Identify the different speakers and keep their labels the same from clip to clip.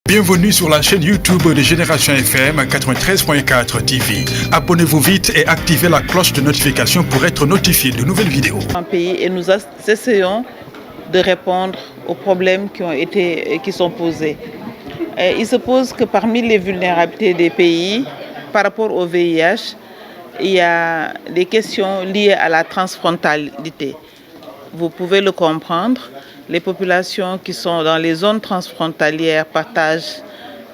Speaker 1: Bienvenue sur la chaîne YouTube de Génération FM 93.4 TV. Abonnez-vous vite et activez la cloche de notification pour être notifié de nouvelles vidéos.
Speaker 2: Et nous essayons de répondre aux problèmes qui sont posés. Il se pose que parmi les vulnérabilités des pays par rapport au VIH, il y a des questions liées à la transfrontalité. Vous pouvez le comprendre, les populations qui sont dans les zones transfrontalières partagent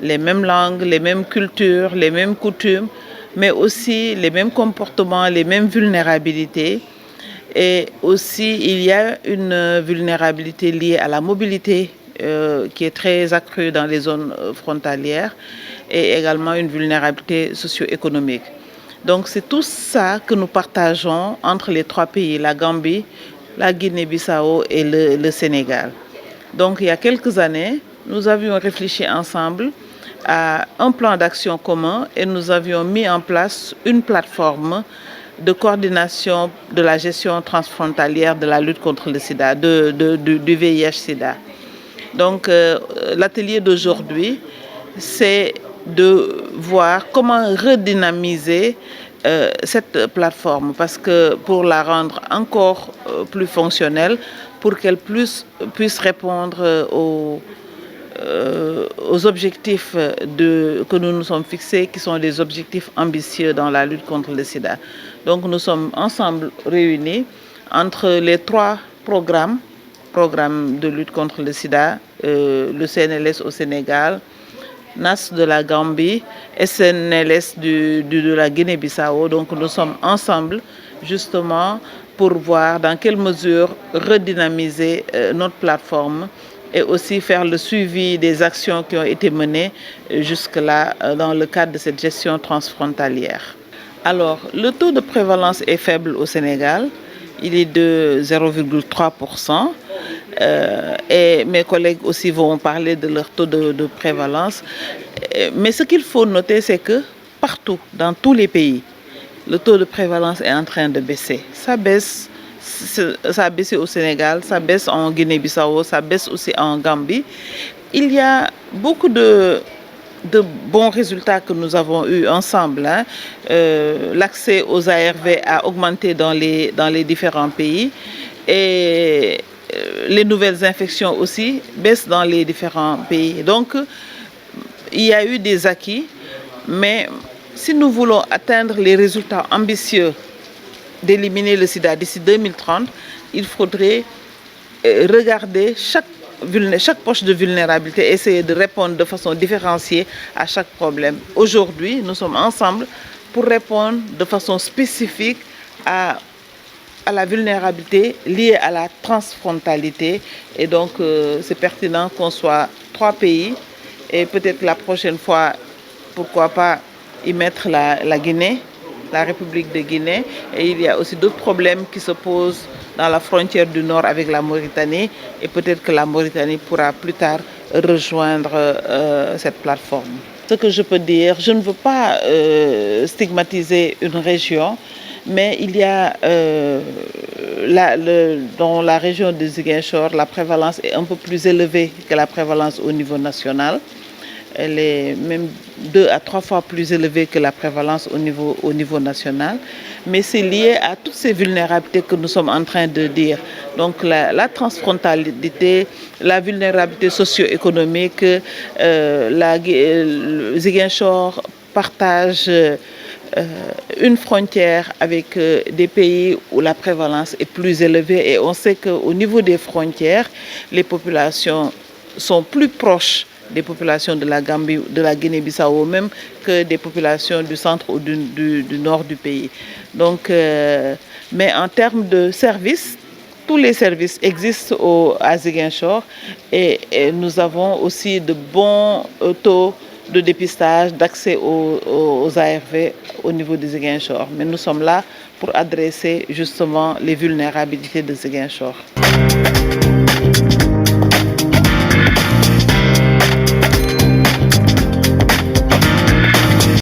Speaker 2: les mêmes langues, les mêmes cultures, les mêmes coutumes, mais aussi les mêmes comportements, les mêmes vulnérabilités. Et aussi, il y a une vulnérabilité liée à la mobilité qui est très accrue dans les zones frontalières et également une vulnérabilité socio-économique. Donc c'est tout ça que nous partageons entre les trois pays, la Gambie, la Guinée-Bissau et le Sénégal. Donc il y a quelques années, nous avions réfléchi ensemble à un plan d'action commun et nous avions mis en place une plateforme de coordination de la gestion transfrontalière de la lutte contre le sida, du VIH-Sida. Donc l'atelier d'aujourd'hui, c'est de voir comment redynamiser cette plateforme, parce que pour la rendre encore plus fonctionnelle, pour qu'elle puisse répondre aux objectifs que nous nous sommes fixés, qui sont des objectifs ambitieux dans la lutte contre le sida. Donc nous sommes ensemble réunis entre les trois programmes de lutte contre le sida, le CNLS au Sénégal, NAS de la Gambie, SNLS de la Guinée-Bissau. Donc nous sommes ensemble justement pour voir dans quelle mesure redynamiser notre plateforme et aussi faire le suivi des actions qui ont été menées jusque-là dans le cadre de cette gestion transfrontalière. Alors, le taux de prévalence est faible au Sénégal, il est de 0,3%. Et mes collègues aussi vont parler de leur taux de prévalence. Mais ce qu'il faut noter, c'est que partout, dans tous les pays, le taux de prévalence est en train de baisser. Ça baisse, ça a baissé au Sénégal, ça baisse en Guinée-Bissau, ça baisse aussi en Gambie. Il y a beaucoup de bons résultats que nous avons eus ensemble. L'accès aux ARV a augmenté dans les différents pays et les nouvelles infections aussi baissent dans les différents pays. Donc, il y a eu des acquis, mais si nous voulons atteindre les résultats ambitieux d'éliminer le sida d'ici 2030, il faudrait regarder chaque poche de vulnérabilité, essayer de répondre de façon différenciée à chaque problème. Aujourd'hui, nous sommes ensemble pour répondre de façon spécifique à la vulnérabilité liée à la transfrontalité. Et donc, c'est pertinent qu'on soit trois pays. Et peut-être la prochaine fois, pourquoi pas y mettre la Guinée, la République de Guinée. Et il y a aussi d'autres problèmes qui se posent dans la frontière du Nord avec la Mauritanie. Et peut-être que la Mauritanie pourra plus tard rejoindre cette plateforme. Ce que je peux dire, je ne veux pas stigmatiser une région, mais il y a dans la région de Ziguinchor, la prévalence est un peu plus élevée que la prévalence au niveau national. Elle est même 2 à 3 fois plus élevée que la prévalence au niveau national. Mais c'est lié à toutes ces vulnérabilités que nous sommes en train de dire. Donc la transfrontalité, la vulnérabilité socio-économique, Ziguinchor partage une frontière avec des pays où la prévalence est plus élevée. Et on sait qu'au niveau des frontières, les populations sont plus proches des populations de la Gambie, de la Guinée-Bissau, même que des populations du centre ou du nord du pays. Donc, mais en termes de services, tous les services existent à Ziguinchor et nous avons aussi de bons taux de dépistage, d'accès aux ARV au niveau de Ziguinchor. Mais nous sommes là pour adresser justement les vulnérabilités de Ziguinchor.